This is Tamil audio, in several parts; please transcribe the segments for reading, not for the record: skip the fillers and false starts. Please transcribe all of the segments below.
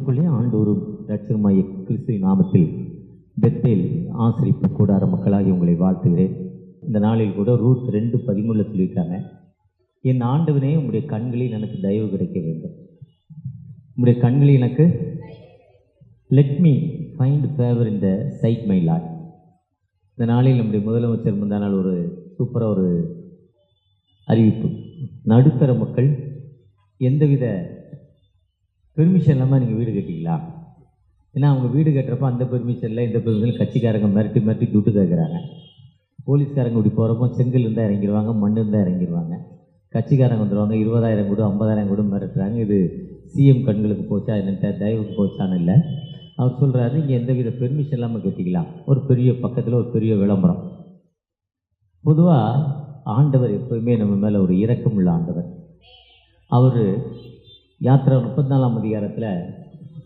கிறிஸ்துவுக்குள்ளே ஆண்டோரும் இரட்சகருமாகிய கிறிஸ்துவின் நாமத்தில் பெத்தேல் ஆசரிப்பு கூடார மக்களாகி உங்களை வாழ்த்துகிறேன். இந்த நாளில் கூட ரூத் 2:13 சொல்லியிருக்காங்க, என் ஆண்டவனே உங்களுடைய கண்களில் எனக்கு தயவு கிடைக்க வேண்டும். உங்களுடைய கண்களில் எனக்கு let me find favour in the sight my lord. இந்த நாளில் நம்முடைய முதலமைச்சர் முந்தா நாள் ஒரு சூப்பராக ஒரு அறிவிப்பு, நடுத்தர மக்கள் எந்தவித பெர்மிஷன் இல்லாமல் நீங்கள் வீடு கட்டிங்களா? ஏன்னா அவங்க வீடு கட்டுறப்போ அந்த பெர்மிஷனில் இந்த பெர்மிஷன் கட்சிக்காரங்க மிரட்டி மிரட்டி துட்டு கேட்குறாங்க. போலீஸ்காரங்க இப்படி போகிறப்போ செங்கல் இருந்தால் இறங்கிடுவாங்க, மண் இருந்தால் இறங்கிடுவாங்க. கட்சிக்காரங்க வந்துடுவாங்க, 20,000 கூட 50,000 கூட மிரட்டுறாங்க. இது சிஎம் கண்களுக்கு போச்சா என்னட்ட தயவுக்கு போச்சான்னு இல்லை. அவர் சொல்கிறாரு, இங்கே எந்தவித பெர்மிஷன் இல்லாமல் கட்டிக்கலாம். ஒரு பெரிய பக்கத்தில் ஒரு பெரிய விளம்பரம். பொதுவாக ஆண்டவர் எப்போவுமே நம்ம மேலே ஒரு இரக்கம் உள்ள ஆண்டவர். அவர் யாத்திரை 34ஆம் அதிகாரத்தில்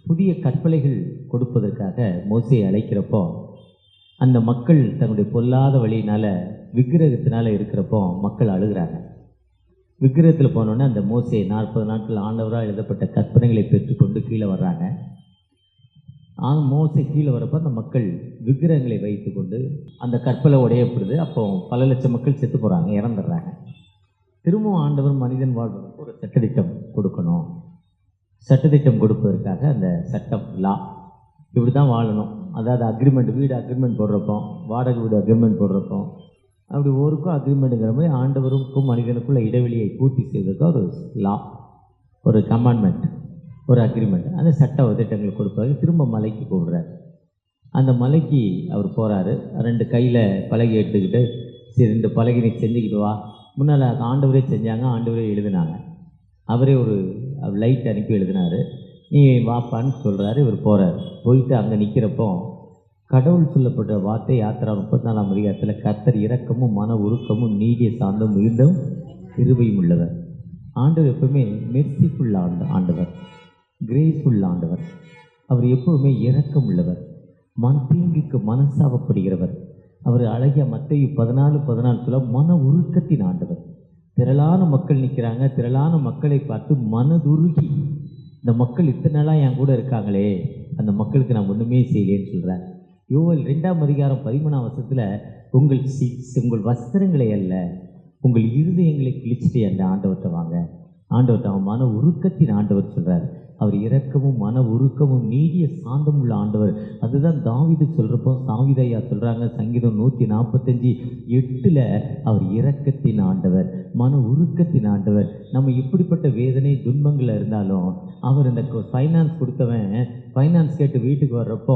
புதிய கற்பனைகள் கொடுப்பதற்காக மோசேயை அழைக்கிறப்போ அந்த மக்கள் தன்னுடைய பொல்லாத வழியினால் விக்கிரகத்தினால் இருக்கிறப்போ மக்கள் அழுகிறாங்க. விக்கிரகத்தில் போனோன்னே அந்த மோசே 40 நாட்கள் ஆண்டவராக எழுதப்பட்ட கற்பனைகளை பெற்றுக்கொண்டு கீழே வர்றாங்க. மோசே கீழே வரப்போ அந்த மக்கள் விக்கிரகங்களை வைத்து கொண்டு அந்த கற்பலை உடையப்படுது. அப்போ பல லட்சம் மக்கள் செத்து போகிறாங்க, இறந்துடுறாங்க. திரும்பவும் ஆண்டவர் மனிதன் வாழ்வதற்கு ஒரு சட்டத்திட்டம் கொடுக்கணும். சட்டத்திட்டம் கொடுப்பதற்காக அந்த சட்டம் லா இப்படி தான் வாழணும். அதாவது அக்ரிமெண்ட், வீடு அக்ரிமெண்ட் போடுறப்போ, வாடகை வீடு அக்ரிமெண்ட் போடுறப்போ, அப்படி ஒருக்கும் அக்ரிமெண்ட்டுங்கிற மாதிரி ஆண்டவருக்கும் மனிதனுக்குள்ள இடைவெளியை பூர்த்தி செய்வதற்கு ஒரு லா, ஒரு கமாண்ட்மெண்ட், ஒரு அக்ரிமெண்ட், அந்த சட்ட திட்டங்கள் கொடுப்பாரு. திரும்ப மலைக்கு போடுறாரு. அந்த மலைக்கு அவர் போகிறாரு. 2 கையில் பலகை எடுத்துக்கிட்டு, சரி 2 பலகை நீ செஞ்சுக்கிட்டு வா. முன்னால் ஆண்டவரே செஞ்சாங்க, ஆண்டவரே எழுதினாங்க. அவரே ஒரு லைட் அனுப்பி எழுதினார். நீ வாப்பான்னு சொல்கிறாரு. இவர் போகிறார். போயிட்டு அங்கே நிற்கிறப்போ கடவுள் சொல்லப்பட்ட வார்த்தை யாத்திரா 34ஆம் அதிகாரத்தில், கர்த்தர் இரக்கமும் மன உருக்கமும் நீடிய சாந்தம் மிகுந்தும் கிருபையும் உள்ளவர். ஆண்டவர் எப்பவுமே மெர்சிஃபுல் ஆண்டவர், கிரேஸ்ஃபுல் ஆண்டவர். அவர் எப்பவுமே இரக்கம் உள்ளவர், தீங்குக்கு மனசாவப்படுகிறவர். அவர் அழகிய மத்தேயு 14:14 மன உருக்கத்தின் ஆண்டவர். திரளான மக்கள் நிற்கிறாங்க. திரளான மக்களை பார்த்து மனதுருகி, இந்த மக்கள் இத்தனை நாளாக என் கூட இருக்காங்களே, அந்த மக்களுக்கு நான் ஒன்றுமே செய்யலேன்னு சொல்கிறேன். யோவேல் 2ஆம் அதிகாரம் 13ஆம் வசனத்தில், உங்கள் வஸ்திரங்களை அல்ல உங்கள் இருதயங்களை கிழிச்சிட்டு அந்த ஆண்டவர்கிட்ட வாங்க. ஆண்டவர்கிட்ட அவன் மன உருக்கத்தின் ஆண்டவர் சொல்கிறார். அவர் இரக்கமும் மன உருக்கமும் நீடிய சாந்தம் உள்ள ஆண்டவர். அதுதான் தாவீது சொல்கிறப்போ தாவீதையா சொல்கிறாங்க, சங்கீதம் 145:8 அவர் இரக்கத்தின் ஆண்டவர், மன உருக்கத்தின் ஆண்டவர். நம்ம எப்படிப்பட்ட வேதனை துன்பங்கள் இருந்தாலும் அவர் இந்த ஃபைனான்ஸ் கொடுத்தவன் ஃபைனான்ஸ் கேட்டு வீட்டுக்கு வர்றப்போ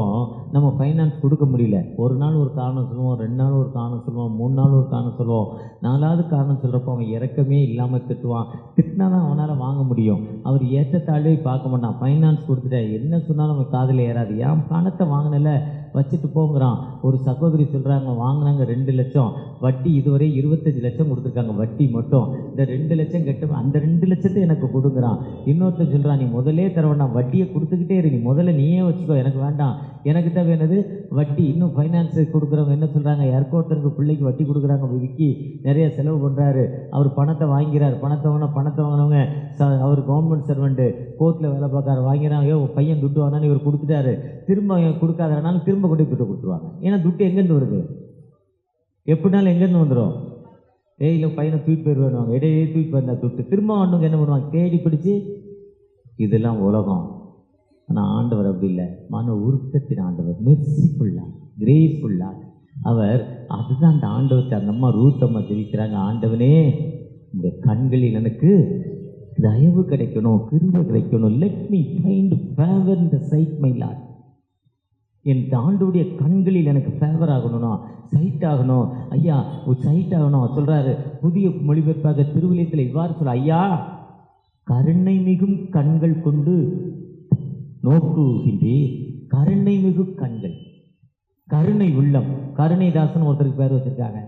நம்ம ஃபைனான்ஸ் கொடுக்க முடியல. ஒரு நாள் ஒரு காரணம் சொல்லுவோம், 2 நாள் ஒரு காரணம் சொல்லுவோம், 3 நாள் ஒரு காரணம் சொல்லுவோம், 4ஆவது காரணம் சொல்கிறப்போ அவன் இறக்கமே இல்லாமல் திட்டுவான். திட்டினா தான் அவனால் வாங்க முடியும். அவர் ஏற்றத்தாழ்வே பார்க்க மாட்டான். ஃபைனான்ஸ் கொடுத்துட்டேன், என்ன சொன்னாலும் அவன் காதில் ஏறாது. ஏன் பணத்தை வாங்கினல வச்சுட்டு போங்கிறான். ஒரு சகோதரி சொல்கிறாங்க, வாங்கினாங்க 2 லட்சம், வட்டி இதுவரை 25 லட்சம் கொடுத்துருக்காங்க, வட்டி மட்டும். இந்த 2 லட்சம் கட்ட, அந்த 2 லட்சத்தை எனக்கு கொடுங்குறான். இன்னொருத்தர் சொல்கிறான், நீ முதலே தர வேண்டாம், வட்டியை கொடுத்துக்கிட்டே இரு, நீ முதல்ல நீயே வச்சுக்கோ, எனக்கு வேண்டாம், எனக்கு தான் வேணுது வட்டி. இன்னும் ஃபைனான்ஸு கொடுக்குறவங்க என்ன சொல்கிறாங்க, யாருக்கோ ஒருத்தருக்கு பிள்ளைக்கு வட்டி கொடுக்குறாங்க, விக்கி நிறைய செலவு பண்ணுறாரு, அவர் பணத்தை வாங்கிறார். பணத்தை வாங்கினவங்க அவர் கவர்மெண்ட் சர்வெண்ட்டு, கோர்ட்டில் வேலை பார்க்குறாரு, வாங்கிறாங்க. பையன் துட்டு வாங்கினான்னு இவர் கொடுத்துட்டாரு, திரும்ப கொடுக்காதனாலும் திரும்ப கொண்டு துட்டு கொடுத்துருவாங்க. ஏன்னா துட்டு எங்கேருந்து வருது, எப்படினாலும் எங்கேருந்து வந்துடும். இல்லை பையனை தூக்கிட்டு போயிடுவாங்க, இடையே தூக்கிட்டு வந்தால் துட்டு திரும்ப ஒன்றுங்க என்ன பண்ணுவாங்க, தேடி பிடிச்சி. இதெல்லாம் உலகம். ஆனால் ஆண்டவர் அப்படி இல்லை, மன உருக்கத்தின் ஆண்டவர், மெர்சிஃபுல்லா, கிரேஸ்ஃபுல்லா அவர். அதுதான் அந்த ஆண்டவருக்கு அந்த அம்மா ரூத்தம்மா ஜெபிக்கிறாங்க, ஆண்டவனே இந்த கண்களில் எனக்கு தயவு கிடைக்கணும், கிருபை கிடைக்கணும், let me find favour in the sight my lord. என் ஆண்டவருடைய கண்களில் எனக்கு ஃபேவர் ஆகணும்னா, சைட் ஆகணும் ஐயா, ஒரு சைட் ஆகணும் சொல்கிறாரு. புதிய மொழிபெயர்ப்பாக திருவிழியத்தில் இவ்வாறு சொல்ல, ஐயா கருணை மிகும் கண்கள் கொண்டு நோக்குகின்றே, கருணை மிகு கண்கள், கருணை உள்ளம். கருணைதாசன் ஒருத்தருக்கு பேர் வச்சிருக்காங்க,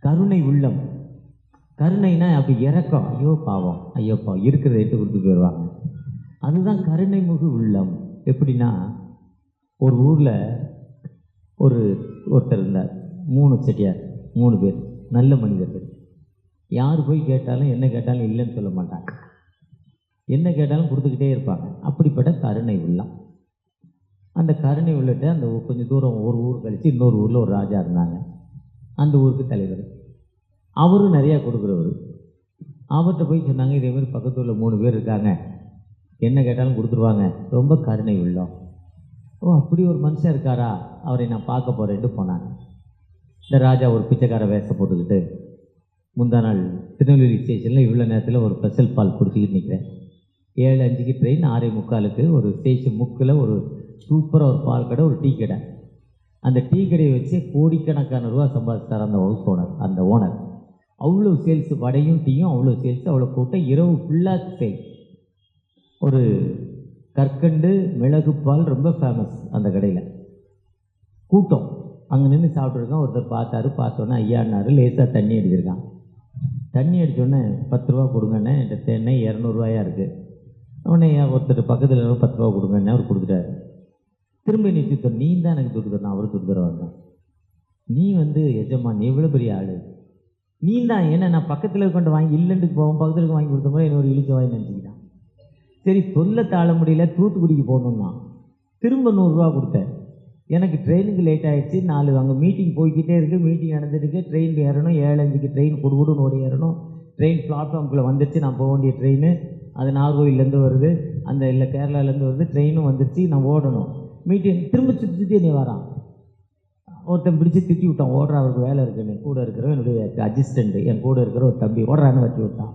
கருணை உள்ளம். கருணைனா அப்படி இறக்கம், ஐயோ பாவம், ஐயோ பாவம், இருக்கிறத எட்டு கொடுத்து போயிடுவாங்க. அதுதான் கருணை மிகு உள்ளம். எப்படின்னா, ஒரு ஊரில் ஒருத்தர் இருந்தார், 3 செட்டியார், 3 பேர் நல்ல மனிதர்கள். யார் போய் கேட்டாலும் என்ன கேட்டாலும் இல்லைன்னு சொல்ல மாட்டாங்க. என்ன கேட்டாலும் கொடுத்துக்கிட்டே இருப்பாங்க. அப்படிப்பட்ட கருணை உள்ளம். அந்த கருணை உள்ளிட்ட அந்த கொஞ்சம் தூரம் ஒரு ஊர் கழித்து இன்னொரு ஊரில் ஒரு ராஜா இருந்தாங்க. அந்த ஊருக்கு தலைவர். அவரும் நிறையா கொடுக்குறவர். அவர்கிட்ட போய் சொன்னாங்க, இதே மாதிரி பக்கத்து ஊரில் 3 பேர் இருக்காங்க, என்ன கேட்டாலும் கொடுத்துருவாங்க, ரொம்ப கருணை உள்ளம். ஓ, அப்படி ஒரு மனுஷன் இருக்காரா, அவரை நான் பார்க்க போகிறேன்ட்டு போனாங்க. இந்த ராஜா ஒரு பிச்சைக்கார வேஷம் போட்டுக்கிட்டு முந்தா நாள் திருநெல்வேலி ஸ்டேஷனில் இவ்வளோ நேரத்தில் ஒரு ஸ்பெஷல் பால் குடிச்சிக்கிட்டு நிற்கிறேன். 7:05 ட்ரெயின், 6:45 ஒரு ஸ்டேஷன் முக்கில் ஒரு சூப்பராக ஒரு பால் கடை, ஒரு டீ கடை. அந்த டீ கடையை வச்சு கோடிக்கணக்கான ரூபா சம்பாதிச்சார் அந்த ஹவுஸ் ஓனர். அந்த ஓனர் அவ்வளோ சேல்ஸ், வடையும் டீயும் அவ்வளோ சேல்ஸ், அவ்வளோ கூட்டம், இரவு ஃபுல்லாக சேல்ஸ். ஒரு கற்கண்டு மிளகு பால் ரொம்ப ஃபேமஸ் அந்த கடையில். கூட்டம் அங்கே நின்று சாப்பிட்ருக்கான். ஒருத்தர் பார்த்தாரு. பார்த்தோன்னே ஐயான்னாரு. லேசாக தண்ணி அடிச்சிருக்கான். தண்ணி அடித்தோடனே 10 ரூபா கொடுங்கண்ணே, என்கிட்ட தேனே 200 ரூபாயா இருக்குது. உடனே ஒருத்தர் பக்கத்தில் 10 ரூபா கொடுங்கண்ணே, அவர் கொடுத்துட்டாரு. திரும்ப நீ சுத்தம், நீ தான் எனக்கு துட்டு தரணும், அவரு துட்டு தர வந்தான். நீ எஜமான், எவ்வளோ பெரிய ஆள் நீ தான். ஏன்னா நான் பக்கத்தில் கொண்டு வாங்கி இல்லைன்னு போவோம், பக்கத்தில் வாங்கி கொடுத்த மாதிரி இன்னொரு இழிச்ச வாங்கி நினச்சிக்கிட்டான். சரி, தொல்லை தாழ முடியல, தூத்துக்குடிக்கு போகணுன்னா திரும்ப 100 ரூபா கொடுத்தேன். எனக்கு ட்ரெயினுக்கு லேட் ஆகிடுச்சு. 4 அங்கே மீட்டிங் போய்கிட்டே இருக்குது. மீட்டிங் நடந்துருக்கு. ட்ரெயின் ஏறணும். 7:05 ட்ரெயின் கொடுன்னு ஓடி ஏறணும். ட்ரெயின் பிளாட்ஃபார்முக்குள்ளே வந்துடுச்சு. நான் போக வேண்டிய ட்ரெயின் அது நாகர்கோவிலேருந்து வருது, அந்த இல்லை கேரளாலேருந்து வருது. ட்ரெயினும் வந்துடுச்சு. நான் ஓடணும். மீட்டிங் திரும்ப சுற்றி நீ வரான். ஒருத்தன் பிடிச்சி திட்டி விட்டான். ஓடுற, அவருக்கு வேலை இருக்குன்னு. கூட இருக்கிற என்னுடைய அசிஸ்டண்ட்டு, என் கூட இருக்கிற ஒரு தம்பி ஓடுறான்னு வச்சு விட்டான்.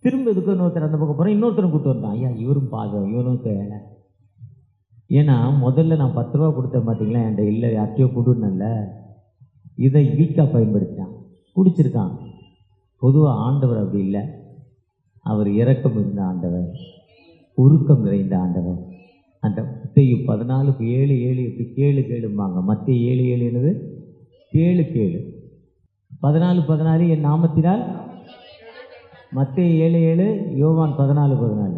திரும்ப இதுக்கு இன்னொருத்தர் அந்த பக்கம் போகிறேன். இன்னொருத்தரும் கூப்பிட்டு வந்தான். ஐயா, இவரும் பாதம், இவனும் வேலை. ஏன்னா முதல்ல நான் 10 ரூபா கொடுத்தேன் பார்த்தீங்களா, என்கிட்ட இல்லை, யார்ட்டையோ கொடுன்னல்ல, இதை வீக்காக பயன்படுத்தினான், குடிச்சிருக்கான். பொதுவாக ஆண்டவர் அப்படி இல்லை. அவர் இரக்கம் இருந்த ஆண்டவர், உருக்கம் நிறைந்த ஆண்டவர். அந்த மத்தேயு 14:7 எப்படி கேளும்பாங்க. மத்தேயு 7:7 என்னது? கேளு. 14:14 என் நாமத்தினால். மத்தேயு 7:7, யோவான் 14:14.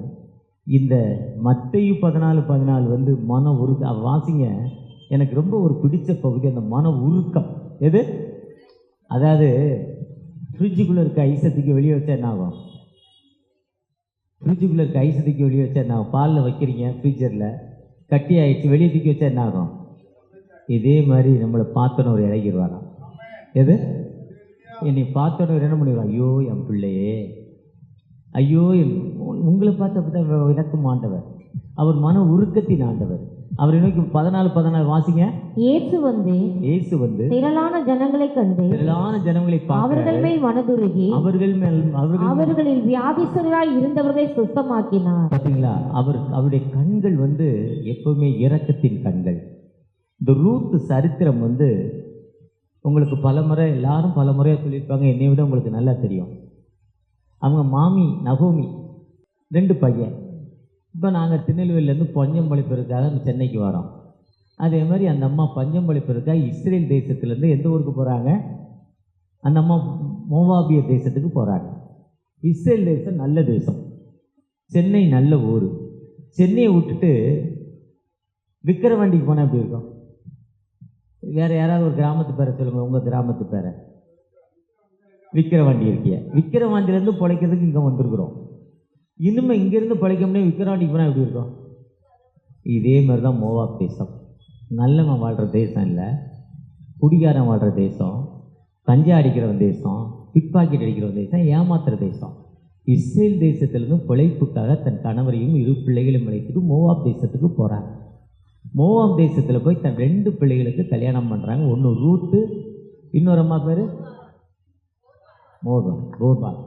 இந்த மத்தேயு 14:14 மன உருக்கம். வாசிங்க, எனக்கு ரொம்ப ஒரு பிடிச்ச பகுதி அந்த மன உருக்கம். எது? அதாவது ஃப்ரிட்ஜுக்குள்ளே இருக்க ஐசத்துக்கு வெளியே வச்சா என்ன ஆகும்? ஃப்ரிட்ஜுக்குள்ளே இருக்க ஐசத்துக்கு வெளியே வச்சா என்ன ஆகும்? பாலில் வைக்கிறீங்க, ஃப்ரீஜரில் கட்டி ஆகிடுச்சு, வெளியே தூக்கி வச்சா என்ன ஆகும்? இதே மாதிரி நம்மளை பார்த்தோன்னு ஒரு இறங்கிடுவாராம். எது? என்னை பார்த்தோன்னு என்ன பண்ணிடுவான்? ஐயோ என் பிள்ளையே, ஐயோ உங்களை பார்த்து அப்படி தான் இறக்கும் ஆண்டவர். அவர் மன உருக்கத்தின் ஆண்டவர். அவரை நோக்கி 14:14 வாசிங்க. இயேசு வந்து திரளான ஜனங்களை கண்டு அவர்கள் மேல் மனதுருகி அவர்களில் வியாதிஸ்தராய் இருந்தவர்களை சுத்தமாக்கினார். பார்த்தீங்களா? அவருடைய கண்கள் எப்பவுமே இரக்கத்தின் கண்கள். இந்த ரூத் சரித்திரம் உங்களுக்கு பலமுறை எல்லாரும் பலமுறையாக சொல்லியிருப்பாங்க. என்னை விட உங்களுக்கு நல்லா தெரியும். அவங்க மாமி நகோமி 2 பையன். இப்போ நாங்கள் திருநெல்வேலியிலேருந்து பஞ்சம்பளிப்பதற்காக சென்னைக்கு வரோம். அதே மாதிரி அந்த அம்மா பஞ்சம்பளிப்பதற்காக இஸ்ரேல் தேசத்துலேருந்து எந்த ஊருக்கு போகிறாங்க? அந்த அம்மா மோவாபிய தேசத்துக்கு போகிறாங்க. இஸ்ரேல் தேசம் நல்ல தேசம், சென்னை நல்ல ஊர். சென்னையை விட்டுட்டு விக்கிரவாண்டிக்கு போனால் எப்படி இருக்கும்? வேறு யாராவது ஒரு கிராமத்து பேரை சொல்லுங்கள், உங்கள் கிராமத்து பேரை. விக்கிரவாண்டி இருக்கிய. விக்கிரவாண்டியிலேருந்து பிழைக்கிறதுக்கு இங்கே வந்திருக்கிறோம். இனிமேல் இங்கேருந்து பிழைக்க முடியும், விக்கிரவாண்டிக்கு போனால் எப்படி இருக்கும்? இதே மாதிரி தான் மோவாப் தேசம். நல்லவன் வாழ்கிற தேசம் இல்லை, குடிகாரன் வாழ்கிற தேசம், கஞ்சா அடிக்கிறவன் தேசம், பிட்பாக்கெட் அடிக்கிறவன் தேசம், ஏமாத்துற தேசம். இஸ்ரேல் தேசத்திலிருந்து பிழைப்புக்காக தன் கணவரையும் 2 பிள்ளைகளையும் அழைத்துட்டு மோவாப் தேசத்துக்கு போகிறாங்க. மோவாப் தேசத்தில் போய் தன் 2 பிள்ளைகளுக்கு கல்யாணம் பண்ணுறாங்க. ஒன்று ரூத்து, இன்னொரு அம்மா பேர் மோர்பால்.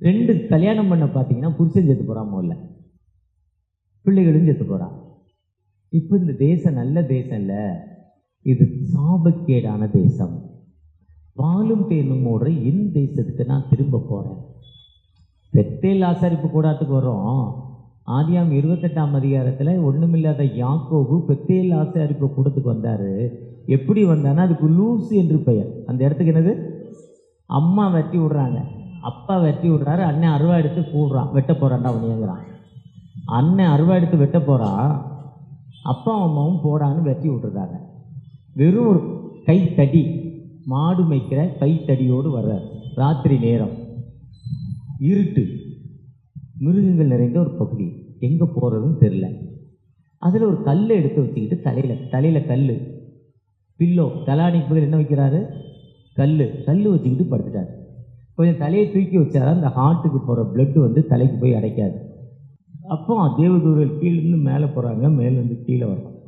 2 கல்யாணம் பண்ண பார்த்தீங்கன்னா புருஷன் செத்து போகிறான், முதல்ல பிள்ளைகளும் செத்து போகிறான். இப்போ இந்த தேசம் நல்ல தேசம் இல்லை, இது சாபக்கேடான தேசம். வாழும் தேனும் ஓடுற என் தேசத்துக்கு நான் திரும்ப போகிறேன். பெத்தேல் ஆசாரிப்பு கூடாரத்துக்கு வரோம். ஆதியாம் 28ஆம் அதிகாரத்தில் ஒன்றுமில்லாத யாக்கோபு பெத்தேல் ஆசாரிப்பு கூடத்துக்கு வந்தார். எப்படி வந்தான்னா அதுக்கு லூசு என்று பெயர். அந்த இடத்துக்கு என்னது? அம்மா வெட்டி விடுறாங்க, அப்பா வெட்டி விடுறாரு, அண்ணன் அருவா எடுத்து கூடுறான், வெட்ட போகிறான்டா அவனியங்கிறான். அண்ணன் அருவா எடுத்து வெட்ட போகிறான், அப்பா அம்மாவும் போடான்னு வெட்டி விட்டுருக்காங்க. வெறும் ஒரு கைத்தடி, மாடு மேய்க்கிற கைத்தடியோடு வர்றார். ராத்திரி நேரம், இருட்டு. மிருகங்கள் நிறைந்த ஒரு பகுதி, எங்கே போகிறதுன்னு தெரில. அதில் ஒரு கல்லை எடுத்து வச்சுக்கிட்டு தலையில் கல், பில்லோ, தலானிக்கு பதில் என்ன வைக்கிறாரு, கல் வச்சுக்கிட்டு படுத்துட்டார். கொஞ்சம் தலையை தூக்கி வச்சாரா அந்த ஹார்ட்டுக்கு போகிற பிளட்டு வந்து தலைக்கு போய் அடைக்காது. அப்போ தேவதூதர்கள் கீழேருந்து மேலே போகிறாங்க, மேலேருந்து கீழே வர்றாங்க,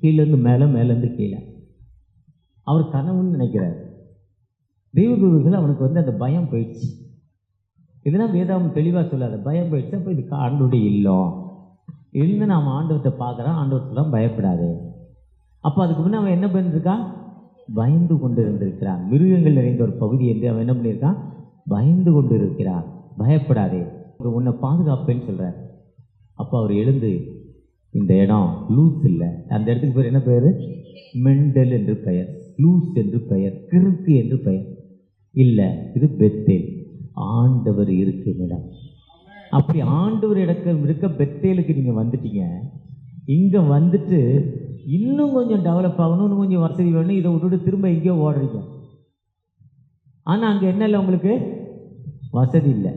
கீழேருந்து மேலே, மேலேருந்து கீழே. அவர் கனவுன்னு நினைக்கிறார். தேவதூதர்கள் அவனுக்கு வந்து அந்த பயம் போயிடுச்சு. இதெல்லாம் வேதாகம் தெளிவாக சொல்லாத, பயம் போயிடுச்சு. அப்போ இதுக்கு ஆண்டோடைய இல்லம் இருந்து நாம் ஆண்டவர்கிட்ட பார்க்குறோம், ஆண்டவர்கிட்டலாம் பயப்படாது. அப்போ அதுக்கு முன்னே அவன் என்ன பண்ணியிருக்கான், பயந்து கொண்டு இருந்திருக்கிறான். மிருகங்கள் நிறைந்த ஒரு பகுதி என்று அவன் என்ன பண்ணியிருக்கான், பயந்து கொண்டு இருக்கிறான். பயப்படாதே, உன்னை பாதுகாப்பேன்னு சொல்கிறார். அப்போ அவர் எழுந்து, இந்த இடம் லூஸ் இல்லை, அந்த இடத்துக்கு பேர் என்ன பெயர், மெண்டல் என்று பெயர், லூஸ் என்று பெயர், கிறுக்கு என்று பெயர் இல்லை, இது பெத்தேல், ஆண்டவர் இருக்கும் இடம். அப்படி ஆண்டவர் இருக்க பெத்தேலுக்கு நீங்கள் வந்துட்டீங்க. இங்கே வந்துட்டு இன்னும் கொஞ்சம் டெவலப் ஆகணும், இன்னும் கொஞ்சம் வசதி வேணும், இதை விட்டுட்டு திரும்ப எங்கேயோ ஓடுறீங்க. ஆனால் அங்கே என்ன இல்லை, உங்களுக்கு வசதி இல்லை,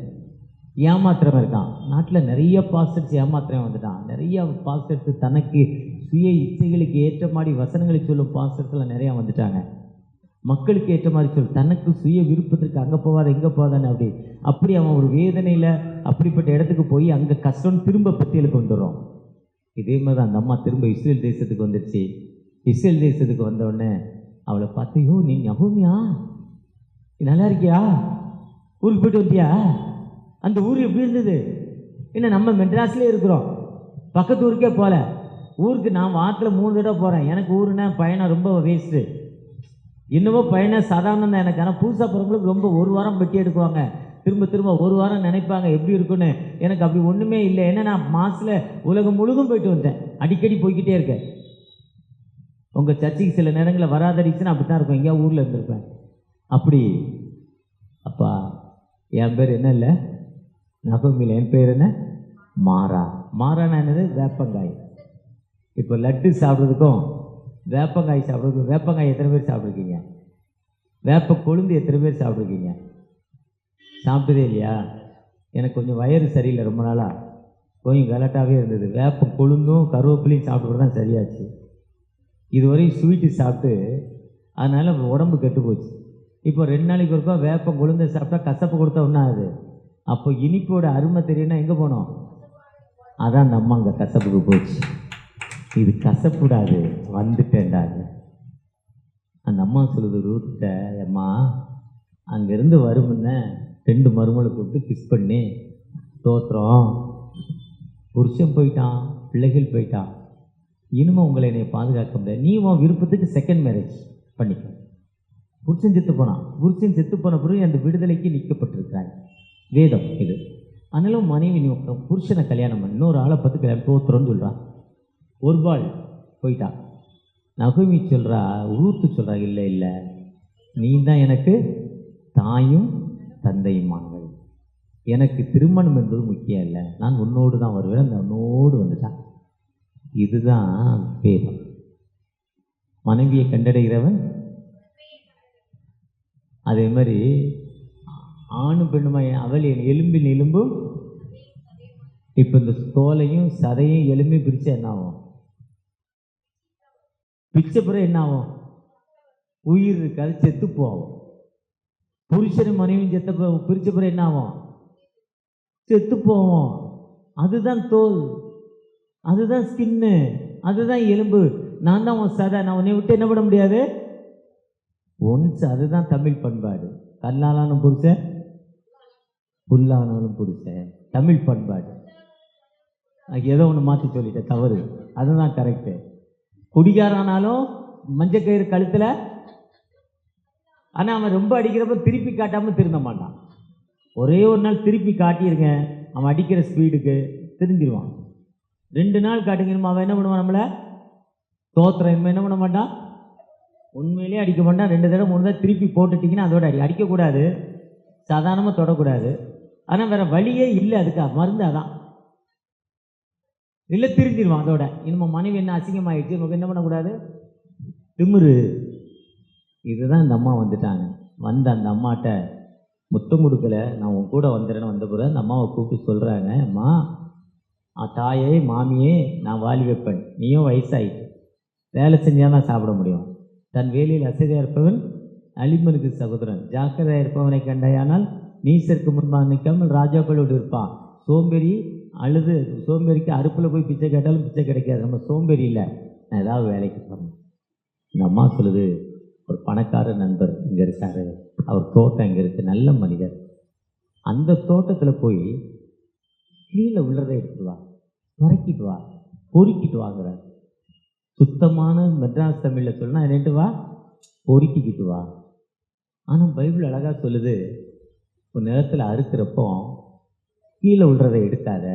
ஏமாத்திரம் இருக்கான். நாட்டில் நிறைய பாஸ்டர்ஸ் ஏமாத்திரம் வந்துட்டான். நிறைய பாஸ்டர்ஸ் தனக்கு சுய இச்சைகளுக்கு ஏற்ற மாதிரி வசனங்களை சொல்லும் பாஸ்டர்ஸ்லாம் நிறையா வந்துட்டாங்க. மக்களுக்கு ஏற்ற மாதிரி தனக்கு சுய விருப்பத்திற்கு அங்கே போகாத இங்கே போகாதானே அப்படி அவன் ஒரு வேதனையில் அப்படிப்பட்ட இடத்துக்கு போய் அங்கே கஷ்டம் திரும்ப பத்தியலுக்கு வந்துடுறோம். இதே மாதிரி தான் அந்த அம்மா திரும்ப இஸ்ரேல் தேசத்துக்கு வந்துடுச்சு. இஸ்ரேல் தேசத்துக்கு வந்தோடனே அவளை பார்த்து, யோ நீ நகோமியா, நல்லா இருக்கியா, ஊருக்கு போயிட்டு வந்தியா, அந்த ஊர் எப்படி இருந்தது, என்ன நம்ம மெட்ராஸ்லேயே இருக்கிறோம், பக்கத்து ஊருக்கே போகல, ஊருக்கு நான் வாரத்தில் 3 தடவை போகிறேன், எனக்கு ஊருன்னா பயணம் ரொம்ப வேஸ்ட்டு, இன்னமோ பயணம் சாதாரணம் தான் எனக்கு. ஆனால் புதுசாக போகிறவங்களுக்கு ரொம்ப 1 வாரம் பெட்டி எடுக்குவாங்க, திரும்ப திரும்ப 1 வாரம் நினைப்பாங்க எப்படி இருக்குன்னு. எனக்கு அப்படி ஒன்றுமே இல்லை. ஏன்னா நான் மாதத்தில் உலகம் முழுதும் போயிட்டு வந்தேன், அடிக்கடி போய்கிட்டே இருக்கேன். உங்கள் சர்ச்சைக்கு சில நேரங்களில் வராதடிச்சுன்னா அப்படி தான் இருக்கும், எங்கேயா ஊரில் இருந்திருப்பேன். அப்படி அப்பா என் பேர் என்ன இல்லை நகோமியில், என் பேர் என்ன மாறா. மாறானா என்னது, வேப்பங்காய். இப்போ லட்டு சாப்பிட்றதுக்கும் வேப்பங்காய் சாப்பிட்றதுக்கும், வேப்பங்காய் எத்தனை பேர் சாப்பிட்ருக்கீங்க, வேப்ப கொழுந்து எத்தனை பேர் சாப்பிட்ருக்கீங்க, சாப்பிட்டதே இல்லையா? எனக்கு கொஞ்சம் வயிறு சரியில்லை, ரொம்ப நாளாக கொஞ்சம் கலட்டாகவே இருந்தது. வேப்ப கொழுந்தும் கருவேப்பிலையும் சாப்பிட்டு தான் சரியாச்சு. இதுவரையும் ஸ்வீட்டு சாப்பிட்டு அதனால் உடம்பு கெட்டு போச்சு. இப்போ 2 நாளைக்கு ஒருக்கா வேப்ப கொழுந்தை சாப்பிட்டா கசப்பு கொடுத்தா ஒன்றும் ஆகுது. அப்போ இனிப்போட அருமை தெரியும்னா எங்கே போனோம், அதான் அந்த அம்மா அங்கே கசப்புக்கு போச்சு. இது கசப்புடாது, வந்துட்டேன்டாது. அந்த அம்மா சொல்லுது ரூத்த, அம்மா அங்கேருந்து வருமுன்ன 2 மருமகளை கூப்பிட்டு கிஸ் பண்ணி, தோத்திரம், புருஷன் போயிட்டான், பிள்ளைகள் போயிட்டான், இனிமே உங்களை என்னை பாதுகாக்க முடியாது, நீ உன் விருப்பத்துக்கு செகண்ட் மேரேஜ் பண்ணிக்க. புருஷன் செத்து போனான், புருஷன் செத்து போன பிறகு அந்த விடுதலைக்கு நிற்கப்பட்டிருக்கிறாங்க, வேதம் இது. அதனால மனைவி நீ புருஷனை கல்யாணம் பண்ணி இன்னொரு ஆளை பார்த்து கல்யாணம் தோத்துறோன்னு சொல்கிறான். ஒரு பால் போயிட்டான். நகோமி சொல்கிறா, ரூத்து சொல்கிறா, இல்லை இல்லை, நீ தான் எனக்கு தாயும் தந்தையுமாங்கள், எனக்கு திருமணம் என்பது முக்கியம் இல்லை, நான் உன்னோடு தான் வருவேன், அந்த உன்னோடு வந்துட்டான். இதுதான் வேதம். மனைவியை கண்டடைகிறவன் அதே மாதிரி ஆணும் பெண்ணுமா, அவள் என் எலும்பின் எலும்பும். இப்போ இந்த தோலையும் சதையும் எலும்பையும் பிரிச்சா என்ன ஆகும், பிச்ச பிறகு என்ன ஆகும், உயிர் இருக்காது, செத்து போவோம். புருஷனும் மனைவியும் பிரிச்ச பிறகு என்ன ஆகும், செத்து போவோம். அதுதான் தோல், அதுதான் ஸ்கின்னு, அதுதான் எலும்பு. நான் தான் உன் சதை, நான் உன்னை விட்டு என்ன பண்ண முடியாது ஒன்ஸ். அதுதான் தமிழ் பண்பாடு. கல்லானாலும் புருஷன், புல்லானாலும் புருஷன், தமிழ் பண்பாடு. ஏதோ ஒன்று மாற்றி சொல்லிட்டேன், தவறு, அதுதான் கரெக்டு. குடிகாரானாலும் மஞ்சக்கயிறு கழுத்தில், ஆனால் அவன் ரொம்ப அடிக்கிறப்ப திருப்பி காட்டாமல் திருந்த மாட்டான். ஒரே ஒரு நாள் திருப்பி காட்டியிருங்க, அவன் அடிக்கிற ஸ்பீடுக்கு திருந்திடுவான். 2 நாள் காட்டுங்க, அவன் என்ன பண்ணுவான், நம்மளை தோத்துறான். இனிமேல் என்ன பண்ண மாட்டான், உண்மையிலே அடிக்க மாட்டான். 2 தடவை 3 தடவை திருப்பி போட்டுட்டிங்கன்னா அதோட அடிக்கக்கூடாது, சாதாரணமாக தொடக்கூடாது. ஆனால் வேறு வழியே இல்லை, அதுக்கு மருந்து அதான் இல்லை, திருந்திடுவான் அதோட. இனிமேல் மனைவி என்ன அசிங்கமாயிடுச்சு, நமக்கு என்ன பண்ணக்கூடாது, திமிரு. இதுதான் இந்த அம்மா வந்துட்டாங்க. அந்த அம்மாட்ட முத்தம் கொடுக்கல. நான் உன் கூட வந்துடுறேன்னு வந்த பிறகு அந்த அம்மாவை கூப்பிட்டு சொல்கிறாங்க, அம்மா தாயே மாமியே நான் வாலி வைப்பேன், நீயும் வயசாயிட்டு வேலை செஞ்சால் தான் சாப்பிட முடியும். தன் வேலையில் அசதியாக இருப்பவன் அலிமனுக்கு சகோதரன். ஜாக்கிரதையாக இருப்பவனை கண்டாயானால் நீசருக்கு முன்பாக நிற்காமல் ராஜாக்களோடு இருப்பான். சோம்பேறி அழுது சோம்பேறிக்கு அறுப்பில் போய் பிச்சை கேட்டாலும் பிச்சை கிடைக்காது. நம்ம சோம்பேறி இல்லை, நான் ஏதாவது வேலைக்கு போகிறேன். இந்த அம்மா சொல்லுது, ஒரு பணக்கார நண்பர் இங்கே இருக்காரு, அவர் தோட்டம் இங்கே இருக்குது, நல்ல மனிதர். அந்த தோட்டத்தில் போய் கீழே உள்ளதை எடுத்துட்டு வா, வரைக்கிட்டு வா, பொறுக்கிட்டு வாங்குறார். சுத்தமான மெட்ராஸ் தமிழில் சொல்லணும், என்னட்டு வா, பொறுக்கிக்கிட்டு வா. ஆனால் பைபிள் அழகாக சொல்லுது, ஒரு நிலத்தில் அறுக்கிறப்போ கீழே உள்ளதை எடுக்காத,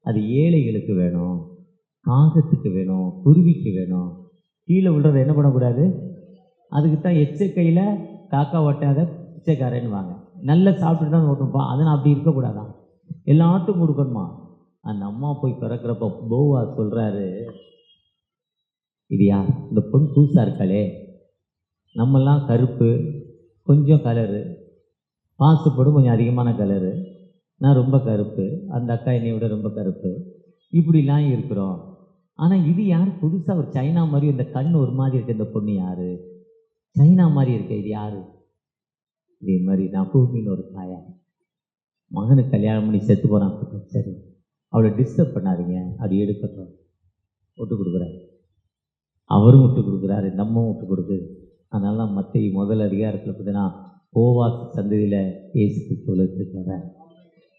அது ஏழைகளுக்கு வேணும், காகத்துக்கு வேணும், குருவிக்கு வேணும். கீழே உள்ளதை என்ன பண்ணக்கூடாது, அதுக்கு தான் எச்சக்கையில் காக்கா ஒட்டாத பிச்சைக்காரன்னு வாங்க. நல்லா சாப்பிட்டு தான் ஓட்டுப்பா, அதை நான் அப்படி இருக்கக்கூடாதான், எல்லாத்துக்கும் கொடுக்கணுமா. அந்த அம்மா போய் பிறக்கிறப்ப போவா சொல்கிறாரு, இது யார், இந்த பொண்ணு புதுசாக இருக்காளே, நம்மெல்லாம் கருப்பு, கொஞ்சம் கலரு, பாசுப்படும் கொஞ்சம் அதிகமான கலரு, நான் ரொம்ப கருப்பு, அந்த அக்கா என்னை விட ரொம்ப கருப்பு, இப்படிலாம் இருக்கிறோம். ஆனால் இது யார் புதுசாக ஒரு சைனா மாதிரி, இந்த கண் ஒரு மாதிரி இருக்க இந்த பொண்ணு யார், சைனா மாதிரி இருக்க இது யார். இதே மாதிரி நான் பூமின்னு ஒரு தாயா, மகனுக்கு கல்யாணம் பண்ணி செத்து போகிறான், சரி அவளை டிஸ்டர்ப் பண்ணாதீங்க, அப்படி எடுக்கட்டும், விட்டு கொடுக்குறாரு. அவரும் விட்டு கொடுக்குறாரு, இந்த அம்மாவும் விட்டு கொடுக்குது. அதனால தான் மத்திய முதல் அதிகாரத்தில் பார்த்தீங்கன்னா போவாஸ் சந்ததியில் இயேசு கிறிஸ்து உலகத்துக்கு வர்றார்.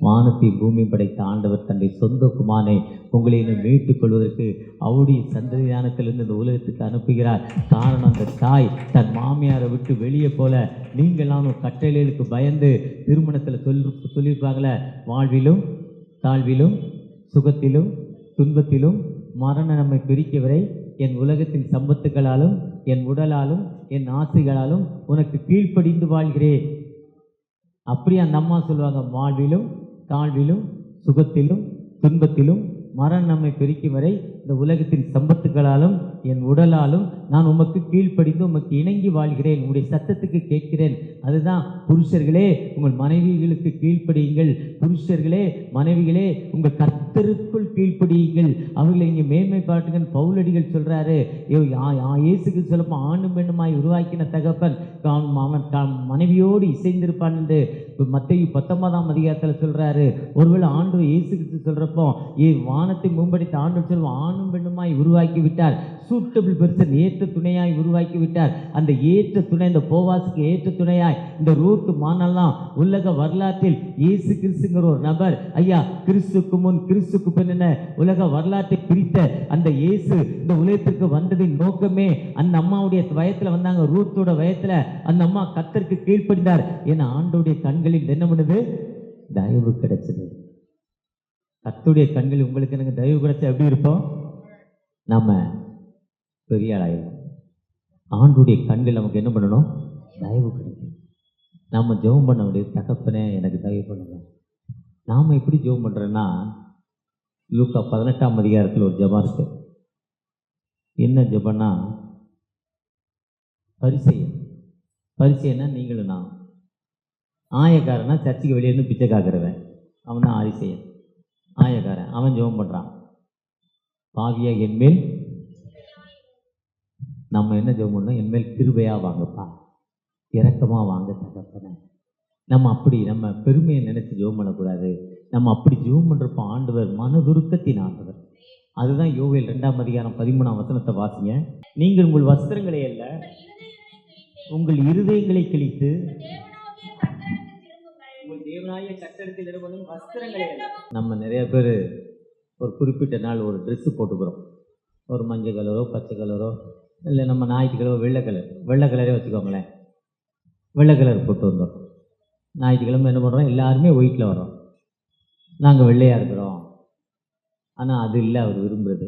வானத்தை பூமி படைத்த ஆண்டவர் தன்னுடைய சொந்த குமாரனை உங்களை மீட்டுக் கொள்வதற்கு அவருடைய சந்ததியானத்திலிருந்து இந்த உலகத்துக்கு அனுப்புகிறார். காரணம், அந்த தாய் தன் மாமியாரை விட்டு வெளியே போல நீங்களாம் கட்டளைகளுக்கு பயந்து திருமணத்தில் சொல்லியிருப்பாங்களே, வாழ்விலும் தாழ்விலும் சுகத்திலும் துன்பத்திலும் மரணம் நம்மை பிரிக்கவரை என் உலகத்தின் சம்பத்துகளாலும் என் உடலாலும் என் ஆசைகளாலும் உனக்கு கீழ்ப்படிந்து வாழ்கிறேன். அப்படி அந்த அம்மா சொல்லுவாங்க, வாழ்விலும் தாழ்விலும் சுகத்திலும் துன்பத்திலும் மரணம் நம்மை பிரிக்கும் வரை இந்த உலகத்தின் சம்பத்துகளாலும் என் உடலாலும் நான் உமக்கு கீழ்ப்படிந்து உமக்கு இணங்கி வாழ்கிறேன், உங்களுடைய சத்தத்துக்கு கேட்கிறேன். அதுதான் புருஷர்களே உங்கள் மனைவிகளுக்கு கீழ்ப்படியுங்கள், புருஷர்களே மனைவிகளே உங்கள் கர்த்தருக்குள் கீழ்ப்படியுங்கள், அவர்களை இங்கே மேன்மை பாட்டுங்கள். பவுலடிகள் சொல்றாரு, இயேசுக்கு சொல்லப்போ ஆணும் பெண்ணுமாய் உருவாக்கின தகப்பன் அவன் மனைவியோடு இசைந்திருப்பான் என்று மத்தேயு 19ஆம் அதிகாரத்தில் சொல்றாரு. ஒருவேளை ஆண்டவர் இயேசுக்கு சொல்றப்போ வானத்தை முன்படித்த ஆண்டவர் சொல்லுவோம், ஆணும் பெண்ணுமாய் உருவாக்கி விட்டார், சூட்டபிள் பெர்சன், ஏற்ற துணையாய் உருவாக்கி விட்டார். அந்த ஏற்ற துணை, இந்த போவாசுக்கு ஏற்ற துணையாய் இந்த ரூத் மானெல்லாம் உலக வரலாற்றில் இயேசு கிறிஸ்துங்கிற ஒரு நபர், ஐயா கிறிஸ்துக்கு முன் கிறிஸ்துக்கு பின் என உலக வரலாற்றை பிரித்த அந்த இயேசு இந்த உலகத்திற்கு வந்ததின் நோக்கமே, அந்த அம்மாவுடைய வயத்துல வந்தாங்க, ரூத்தோட வயத்துல அந்த அம்மா கர்த்தருக்கு கீழ்ப்படிந்தார். ஏன்னா ஆண்டோடைய கண்களில் என்ன பண்ணுது, தயவு கிடைச்சது. கர்த்தருடைய கண்களில் உங்களுக்கு எனக்கு தயவு கிடைச்சா எப்படி இருப்போம், நம்ம பெரிய ஆளாயிடும். ஆண்டுடைய கண்ணில் நமக்கு என்ன பண்ணணும், தயவு கிடைக்கும். நம்ம ஜெபம் பண்ண வேண்டியது, தகப்பனே எனக்கு தயவு பண்ணுங்க. நாம் எப்படி ஜெபம் பண்ணுறோன்னா, லூக்கா 18ஆம் அதிகாரத்தில் ஒரு ஜெபம் இருக்கு. என்ன ஜெபம்னா, பரிசெயன்னா நீங்களும் நான், ஆயக்காரனா சர்ச்சுக்கு வெளியே இருந்து பிச்சை காக்கிறவன், அவன் தான் ஆரிசெயன். ஆயக்காரன் அவன் ஜெபம் பண்ணுறான், பாவியா என்மேல், நம்ம என்ன ஜெபம் பண்ணோம், என்மேல் கிருபையா வாங்கப்பா, இரக்கமாக வாங்க தகப்பன. நம்ம அப்படி நம்ம பெருமையை நினைச்சு ஜெபம் பண்ணக்கூடாது. நம்ம அப்படி ஜெபம் பண்ணுறப்போ ஆண்டவர் மனதுருக்கத்தின் ஆண்டவர். அதுதான் யோவேல் 2ஆம் அதிகாரம் 13ஆம் வசனத்தை வாசிங்க. நீங்கள் உங்கள் வஸ்திரங்களை அல்ல உங்கள் இருதயங்களை கிழித்து உங்கள் தேவனாகிய கர்த்தரிடத்தில் நிறுவனம் வஸ்திரங்களை அல்ல. நம்ம நிறைய பேர் ஒரு குறிப்பிட்ட நாள் ஒரு ட்ரெஸ்ஸு போட்டுக்கிறோம், ஒரு மஞ்சள் கலரோ பச்சை கலரோ, இல்லை நம்ம ஞாயிற்றுக்கிழமை வெள்ளை கலரே வச்சுக்கோங்களேன், வெள்ளை கலர் போட்டு வந்தோம். ஞாயிற்றுக்கிழமை என்ன பண்ணுறோம், எல்லாருமே ஒயிட்டில் வரோம், நாங்கள் வெள்ளையாக இருக்கிறோம். ஆனால் அது இல்லை அவர் விரும்புகிறது.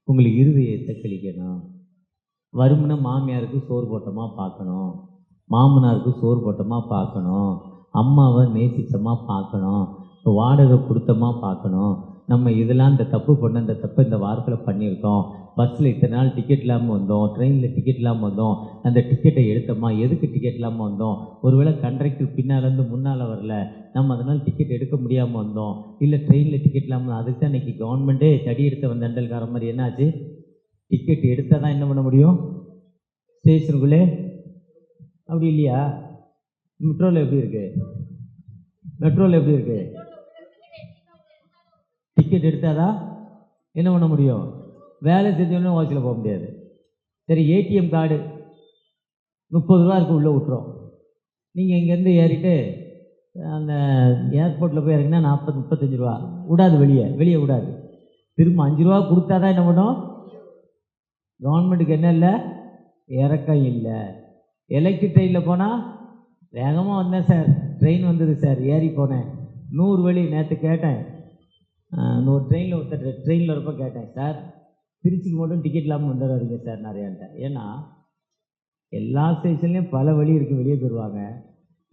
உங்களுக்கு இருதயத்தை கிழிக்கணும். வருமுன்னா மாமியாருக்கு சோறு போட்டமாக பார்க்கணும், மாமனாருக்கு சோறு போட்டமாக பார்க்கணும், அம்மாவை நேசித்தமாக பார்க்கணும், இப்போ வாடகை கொடுத்தமாக பார்க்கணும், நம்ம இதெல்லாம் இந்த தப்பு பண்ண இந்த தப்பு இந்த வாரத்தில் பண்ணியிருக்கோம், பஸ்ஸில் இத்தனை நாள் டிக்கெட் இல்லாமல் வந்தோம், ட்ரெயினில் டிக்கெட் இல்லாமல் வந்தோம், அந்த டிக்கெட்டை எடுத்தோமா, எதுக்கு டிக்கெட் இல்லாமல் வந்தோம், ஒருவேளை கண்டக்டர் பின்னாலேருந்து முன்னால் வரல, நம்ம அதனால் டிக்கெட் எடுக்க முடியாமல் வந்தோம், இல்லை ட்ரெயினில் டிக்கெட் இல்லாமல், அதுக்கு தான் இன்றைக்கி கவர்மெண்ட்டே தடி எடுத்த வந்தண்டல்கார மாதிரி என்னாச்சு, டிக்கெட் எடுத்தால் தான் என்ன பண்ண முடியும் ஸ்டேஷனுக்குள்ளே. அப்படி இல்லையா? மெட்ரோவில் எப்படி இருக்குது? மெட்ரோவில் எப்படி இருக்குது? டிக்கெட் எடுத்தாதான் என்ன பண்ண முடியும்? வேலை செஞ்சோன்னு வாசியில் போக முடியாது. சரி, ஏடிஎம் கார்டு 30 ரூபா இருக்குது, உள்ளே விட்டுரும். நீங்கள் இங்கேருந்து ஏறிட்டு அந்த ஏர்போர்ட்டில் போய் இறங்கினா 40-35 ரூபா விடாது, வெளியே விடாது. திரும்ப 5 ரூபா கொடுத்தா தான் என்ன பண்ணும்? கவர்மெண்ட்டுக்கு என்ன இல்லை, இறக்கம் இல்லை. எலக்ட்ரிக் ட்ரெயினில் போனால் வேகமாக வந்தேன் சார், ட்ரெயின் வந்தது சார், ஏறி போனேன் 100 வழி. நேற்று கேட்டேன், 100 ட்ரெயினில் இருப்ப கேட்டேன், சார் திருச்சிக்கு மட்டும் டிக்கெட் இல்லாமல் வந்துடுறீங்க சார் நிறையான்ட்டேன். ஏன்னா எல்லா ஸ்டேஷன்லேயும் பல வழி இருக்குது, வெளியே போயிடுவாங்க.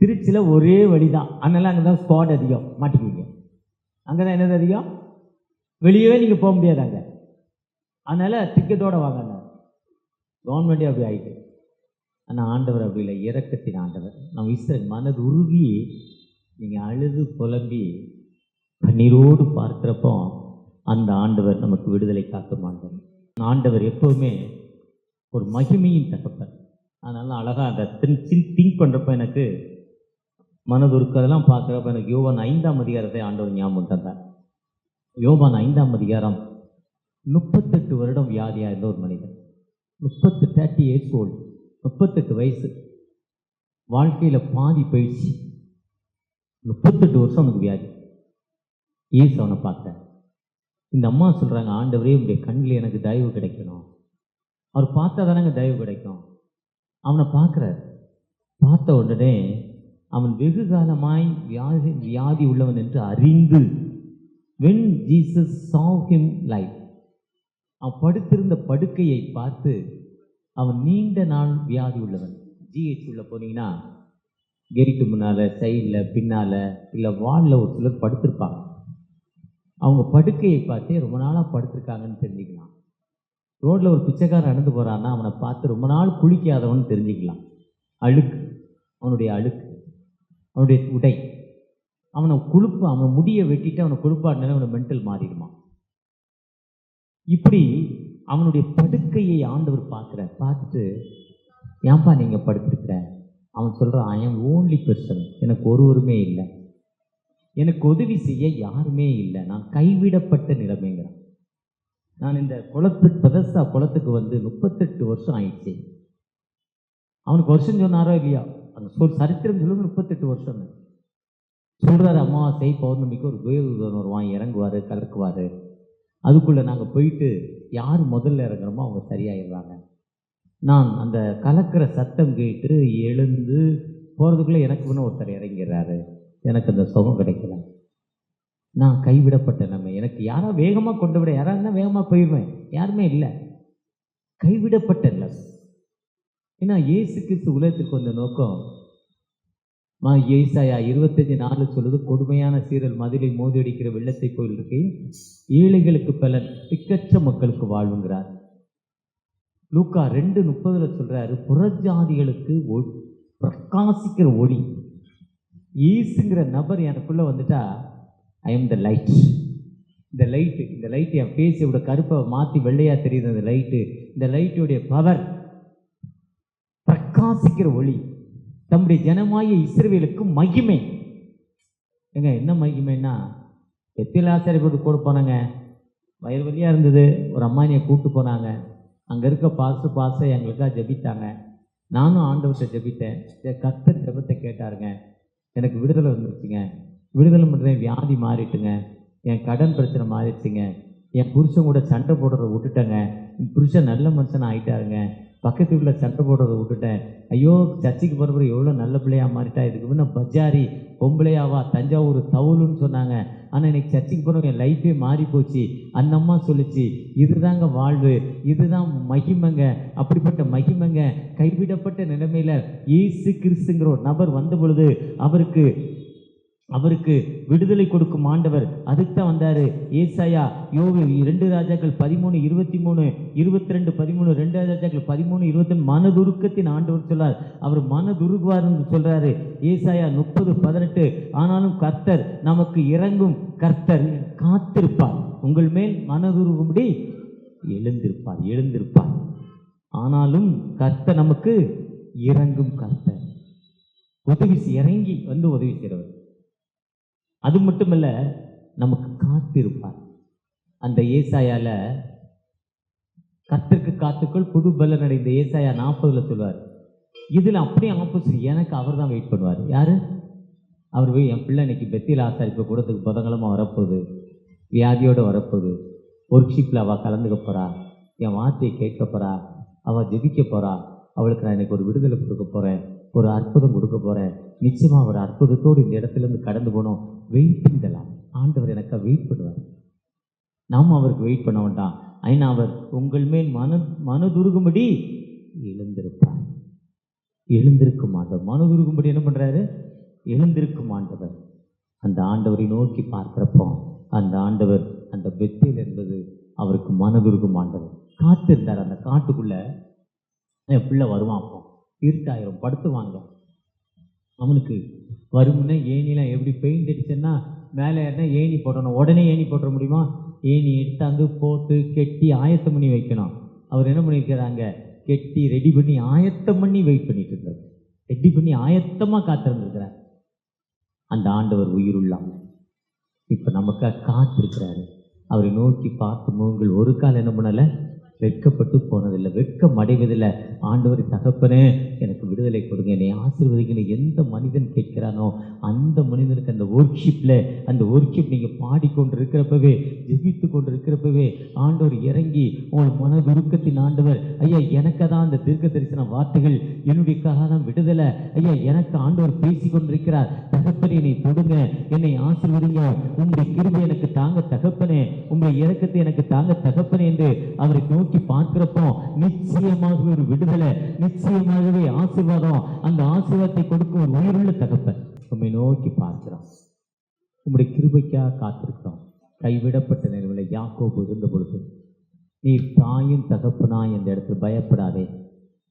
திருச்சியில் ஒரே வழி தான், அதனால் அங்கே தான் ஸ்பாட் அதிகம், மாட்டிக்குவீங்க. அங்கே தான் என்னது அதிகம், வெளியவே நீங்கள் போக முடியாது அங்கே. அதனால் டிக்கெட்டோடு வாங்க. கவர்மெண்ட்டே அப்படி ஆகிட்டு. ஆனால் ஆண்டவர் அப்படி இல்லை, இரக்கத்தின் ஆண்டவர். நம்ம இஸ்ரேல் மனது உருகி நீங்கள் அழுது புலம்பி கண்ணீரோடு பார்க்குறப்போ அந்த ஆண்டவர் நமக்கு விடுதலை காக்கும் ஆண்டவர். ஆண்டவர் எப்போவுமே ஒரு மகிமையின் தகப்பன். அதனால அழகாக அதை திங்க் பண்ணுறப்ப எனக்கு மனது உருக்கு. அதெல்லாம் பார்க்குறப்ப எனக்கு யோவான் 5ஆம் அதிகாரத்தை ஆண்டவர் ஞாபகம் தந்தார். யோவான் 5ஆம் அதிகாரம் 38 வருடம் வியாதியாக இருந்த ஒரு மனிதன், 30 years old, 38 வயசு, வாழ்க்கையில் பாதி போயிடுச்சு, 38 வருஷம் அவனுக்கு வியாதி. ஏசு அவனை பார்த்தேன். இந்த அம்மா சொல்கிறாங்க, ஆண்டவரே உடைய கண்ணில் எனக்கு தயவு கிடைக்கணும். அவர் பார்த்தா தானேங்க தயவு கிடைக்கும். அவனை பார்க்குறார். பார்த்த உடனே அவன் வெகு காலமாய் வியாதி உள்ளவன் என்று அறிந்து, when Jesus saw him live, அவன் படுத்திருந்த படுக்கையை பார்த்து, அவன் நீண்ட நாள் வியாதி உள்ளவன். ஜிஹெச் உள்ள போனீங்கன்னா கெரிக்கு முன்னால், சைடில், பின்னால், இல்லை வாலில் ஒரு சிலர் படுத்திருப்பாங்க. அவங்க படுக்கையை பார்த்தே ரொம்ப நாளாக படுத்திருக்காங்கன்னு தெரிஞ்சுக்கலாம். ரோட்டில் ஒரு பிச்சைக்காரன் நடந்து போகிறான்னா அவனை பார்த்து ரொம்ப நாள் குளிக்காதவன் தெரிஞ்சுக்கலாம். அழுக்கு, அவனுடைய அழுக்கு, அவனுடைய உடை, அவனை அவனை முடியை வெட்டிட்டு அவனை குளிப்பாட்டினாலே அவனை மென்டல் மாறிடுமா. இப்படி அவனுடைய படுக்கையை ஆண்டவர் பார்த்துட்டு, ஏன்பா நீங்கள் படுத்திருக்கிற? அவன் சொல்கிறான், ஐ எம் ஓன்லி பர்சன், எனக்கு ஒருவருமே இல்லை, எனக்கு உதவி செய்ய யாருமே இல்லை, நான் கைவிடப்பட்ட நிலைமைங்கிறான். நான் இந்த பெதஸ்தா குளத்துக்கு வந்து 38 வருஷம் ஆயிடுச்சு. அவனுக்கு வருஷம் சொன்னாரோ இல்லையா, அந்த சரித்திரம் சொல்லுங்க, 38 வருஷம் சொல்கிறாரு. அமாவாசை பௌர்ணமிக்கு ஒரு தேவதூதன் வருவான், இறங்குவார், கலக்குவார். அதுக்குள்ளே நாங்கள் போயிட்டு யார் முதல்ல இறங்குறோமோ அவங்க சரியாயிடுறாங்க. நான் அந்த கலக்கிற சத்தம் கேட்டு எழுந்து போகிறதுக்குள்ளே எனக்கு முன்னே ஒருத்தர் இறங்கிறாரு. எனக்கு அந்த சுகம் கிடைக்கல, நான் கைவிடப்பட்ட நம்ம. எனக்கு யாராவது வேகமாக கொண்டு விட, யாராவது வேகமாக போயிடுவேன், யாருமே இல்லை, கைவிடப்பட்ட இல்லை. ஏன்னா இயேசு கிறிஸ்து உலகத்திற்கு வந்த நோக்கம், ஏசாயா 25:4 சொல்லுது, கொடுமையான சீரல் மதிலை மோதியடிக்கிற வெள்ளத்தை போல் இருக்கு, ஏழைகளுக்கு பலன், திக்கற்ற மக்களுக்கு வாழ்வுங்கிறார். லூக்கா 2:30 சொல்றாரு, புறஜாதிகளுக்கு பிரகாசிக்கிற ஒளி. ஈசுங்கிற நபர் எனக்குள்ள வந்துட்டா, ஐ எம் த லைட். இந்த லைட்டு என் ஃபேஸ் இவ்வளோ கருப்பை மாற்றி வெள்ளையா தெரியுது. அந்த லைட்டு, இந்த லைட்டுடைய பவர், பிரகாசிக்கிற ஒளி, தம்முடைய ஜனமாய இஸ்ரவேலுக்கு மகிமை. ஏங்க என்ன மகிமைன்னா, எத்தில ஆச்சரியப்பட்டு கூட போனாங்க, வயிறு வழியாக இருந்தது, ஒரு அம்மானியை கூப்பிட்டு போனாங்க. அங்கே இருக்க பாச எங்களுக்காக ஜெபித்தாங்க. நானும் ஆண்டவர்கிட்ட ஜெபித்தேன். கர்த்தர் ஜெபத்தை கேட்டாருங்க, எனக்கு விடுதலை வந்துருச்சுங்க. விடுதலை பண்ணுறேன், வியாதி மாறிட்டுங்க, என் கடன் பிரச்சனை மாறிடுச்சுங்க, என் புருஷன் கூட சண்டை போடுறத விட்டுட்டேங்க, என் புருஷன் நல்ல மனுஷன் ஆகிட்டாருங்க, பக்கத்து வீட்டில் சண்டை போடுறதை விட்டுட்டேன், ஐயோ சர்ச்சைக்கு போகிறப்ப எவ்வளோ நல்ல பிள்ளையா மாறிட்டா, இதுக்கு முன்னே பஜாரி பொம்பளையாவா, தஞ்சாவூர் தவுலுன்னு சொன்னாங்க, ஆனால் இன்னைக்கு சர்ச்சைக்கு போகிறவங்க என் லைஃபே மாறி போச்சு. அந்த அம்மா சொல்லிச்சு, இதுதாங்க வாழ்வு, இதுதான் மகிமைங்க. அப்படிப்பட்ட மகிமைங்க. கைவிடப்பட்ட நிலைமையில் இயேசு கிறிஸ்துங்கிற ஒரு நபர் வந்த பொழுது அவருக்கு அவருக்கு விடுதலை கொடுக்கும் ஆண்டவர். அதுக்கு தான் வந்தாரு. ஏசாயா, யோபு, 2 ராஜாக்கள் 13:23, 22, 13, 2 ராஜாக்கள் 13:20 மனதுருக்கத்தின் ஆண்டவர் சொல்றார். அவர் மனதுருகுவார் என்று சொல்றாரு. ஏசாயா 30:18 ஆனாலும் கர்த்தர் நமக்கு இறங்கும், கர்த்தர் காத்திருப்பார், உங்கள் மேல் மனதுருகும்படி எழுந்திருப்பார். ஆனாலும் கர்த்தர் நமக்கு இறங்கும், கர்த்தர் இறங்கி வந்து உதவி செய்கிறவர். அது மட்டுமல்ல, நமக்கு காத்திருப்பார். அந்த ஏசாயால கர்த்தருக்கு காத்துக்கள் புது பலன் அடைந்த ஏசாயா 40 சொல்வார். இதுல அப்படியே ஆப்போசிட், எனக்கு அவர் தான் வெயிட் பண்ணுவார். யாரு? அவர் போய், என் பிள்ளை இன்னைக்கு பெத்தியில் ஆசாரிப்பு கூடத்துக்கு புதன்கிழமை வரப்போகுது, வியாதியோடு வரப்போகுது, ஒர்க்ஷிப்பில் அவள் கலந்துக்க போகிறா, என் வார்த்தையை கேட்க போகிறா, அவள் ஜெபிக்க போகிறா, அவளுக்கு நான் இன்னைக்கு ஒரு விடுதலை கொடுக்க போகிறேன், ஒரு அற்புதம் கொடுக்க போகிறேன், நிச்சயமாக ஒரு அற்புதத்தோடு இந்த இடத்துலேருந்து கடந்து போகணும். வெயிட்டிங் தலாம் ஆண்டவர் எனக்கா வெயிட் பண்ணுவார். நாம் அவருக்கு வெயிட் பண்ண வேண்டாம். ஐநா அவர் உங்கள் மேல் மனதுருகும்படி எழுந்திருக்கும் ஆண்டவர். மனதுருகும்படி என்ன பண்ணுறாரு? எழுந்திருக்கும் ஆண்டவர். அந்த ஆண்டவரை நோக்கி பார்க்கிறப்போ அந்த ஆண்டவர், அந்த பெத்தேல் என்பது அவருக்கு மனதுருகும் ஆண்டவர். காத்திருந்தார். அந்த காட்டுக்குள்ள என் பிள்ளை வருவான், அப்போ இருட்டாயிரம், படுத்துவாங்க. அவனுக்கு வருமுன்னே ஏணிலாம் எப்படி பெயிண்ட் அடிச்சேன்னா மேலே ஏறினா ஏணி போடணும், உடனே ஏணி போட்டுற முடியுமா? ஏணி எடுத்தாந்து போட்டு கெட்டி ஆயத்தம் பண்ணி வைக்கணும். அவர் என்ன பண்ணியிருக்கிறாங்க? கெட்டி ரெடி பண்ணி ஆயத்தம் பண்ணி வெயிட் பண்ணிட்டு இருந்தார். ரெடி பண்ணி ஆயத்தமாக காத்திருந்திருக்கிறார். அந்த ஆண்டவர் உயிருள்ளாம் இப்போ நமக்காக காத்திருக்கிறாரு. அவரை நோக்கி பார்த்து முகங்கள் ஒரு கால் என்ன பண்ணலை? வெட்கப்பட்டு போனதில்லை, வெட்கம் அடைவதில்லை. ஆண்டவர், தகப்பனே எனக்கு விடுதலை கொடுங்க, என்னை ஆசீர்வதிக்கணும். எந்த மனிதன் கேட்கிறானோ அந்த மனிதனுக்கு அந்த ஒர்க்ஷிப் நீங்கள் பாடிக்கொண்டு இருக்கிறப்பவே, ஜெபித்து கொண்டு இருக்கிறப்பவே ஆண்டவர் இறங்கி உங்கள் மனதுருக்கத்தின் ஆண்டவர், ஐயா எனக்கு தான் அந்த தீர்க்க தரிசன வார்த்தைகள், என்னுடைய காலம் விடுதலை, ஐயா எனக்கு ஆண்டவர் பேசி கொண்டிருக்கிறார். தகப்பனே என்னை தொடுங்க, என்னை ஆசீர்வதிங்க, உங்களுடைய கிருபை எனக்கு தாங்க தகப்பனே, உங்களுடைய இரக்கத்தை எனக்கு தாங்க தகப்பனே என்று அவரை நோக்கி பார்க்கிறப்போ நிச்சயமாகவே ஒரு விடுதலை, நிச்சயமாகவே ஆசீர்வாதம், அந்த ஆசீர்வாதத்தை கொடுக்கும் ஒரு உயிருள்ள தகப்பன் உண்மை நோக்கி பார்க்கிறோம். உங்களுடைய கிருபைக்காக காத்திருக்கிறோம். கைவிடப்பட்ட நிலையில் யாக்கோபு இருந்த பொழுது, நீ தாயும் தகப்பனாய் இந்த இடத்துல பயப்படாதே,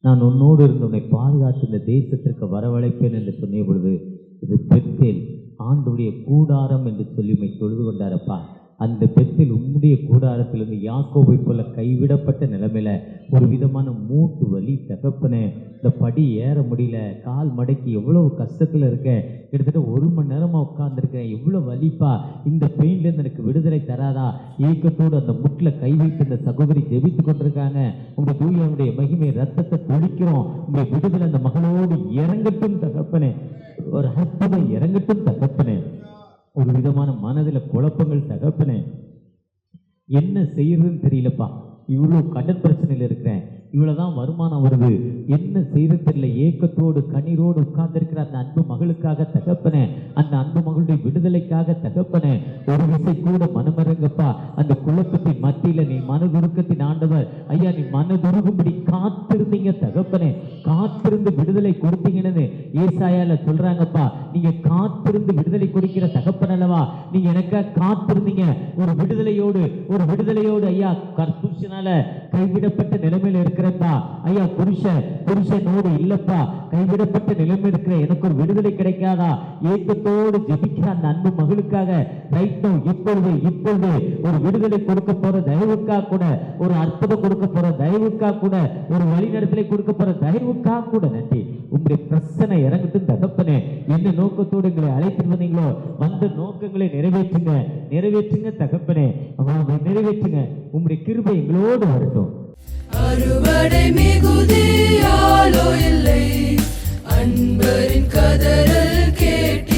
நான் உன்னோடு இருந்து உன்னை பாதுகாத்து இந்த தேசத்திற்கு வரவழைப்பேன் என்று சொன்ன பொழுது, இது பெத்தேல் ஆண்டுடைய கூடாரம் என்று சொல்லி உண்மை தொழுது கொண்டாரப்பா. அந்த பெத்தில் உம்முடைய கூடாரத்திலிருந்து யாக்கோபை போல கைவிடப்பட்ட நிலைமையில ஒரு விதமான மூட்டு வலி தகப்பனே, இந்த படி ஏற முடியல, கால் மடக்கி எவ்வளவு கஷ்டத்தில் இருக்கேன், கிட்டத்தட்ட 1 மணி நேரமாக உட்கார்ந்துருக்கேன், எவ்வளோ வலிப்பா, இந்த பெயின்லேருந்து எனக்கு விடுதலை தராதா? ஏக்கத்தோடு அந்த முட்டில் கை வைத்து இந்த சகோதரி ஜெபித்து கொண்டிருக்காங்க. உங்களுடைய தூயனுடைய மகிமை ரத்தத்தை தொழிக்கிறோம். உங்களுடைய விடுதலை அந்த மகளோடு இறங்கட்டும் தகப்பனே, ஒரு அற்புதம் இறங்கட்டும் தகப்பனே. ஒரு விதமான மனதில் குழப்பங்கள் தகப்பனே, என்ன செய்யறதுன்னு தெரியலப்பா, இவ்வளோ கடன் பிரச்சனையில் இருக்கிறேன், இவ்வளோதான் வருமானம் வருது, என்ன செய்யறது தெரியல, ஏக்கத்தோடு கண்ணீரோடு உட்கார்ந்திருக்கிற அந்த அன்பு மகளுக்காக தகப்பனே, அந்த அன்பு மகளுடைய விடுதலைக்காக தகப்பனே, ஒரு விசை கூட மனமரங்கப்பா. அந்த குழப்பத்தின் மத்தியில் நீ மனதுருக்கத்தின் ஆண்டவர், ஐயா நீ மனதுருகும்படி காத்திருந்தீங்க தகப்பனே, காத்திருந்து விடுதலை கொடுத்தீங்கன்னு ஏசாயால சொல்றாங்கப்பா. நீங்க காத்திருந்து விடுதலை கொடுக்கிற தகப்பன் அல்லவா, நீங்க எனக்காக காத்திருந்தீங்க. ஒரு விடுதலையோடு ஐயா, கற்புருஷனால கைவிடப்பட்ட நிலைமையில இருக்கிறப்பா ஐயா, புருஷனோடு இல்லப்பா, கைவிடப்பட்ட நிலைமை இருக்கிற எனக்கு ஒரு விடுதலை கிடைக்காதா? ஏக்கத்தோடு ஜெபிக்கிற அந்த அன்பு மகளுக்காக இப்பொழுது ஒரு விடுதலை கொடுக்க போற தயவுக்காக கூட, ஒரு அற்புதம் கொடுக்க போற தயவுக்காக கூட, ஒரு வழிநடத்தலை கொடுக்க போற தயவுக்காக கூட நன்றி. உங்களுடைய பிரச்சனை இறங்கட்டும் தகப்பனே. என்ன நோக்கத்தோடு எங்களை அழைத்து வந்தீங்களோ வந்த நோக்கங்களை நிறைவேற்றுங்க தகப்பனே, நிறைவேற்றுங்க. உங்களுடைய கிருபை எங்களோடு வரட்டும். அறுவடை மிகுதியாலோ இல்லை, அன்பரின் கதறல் கேட்டு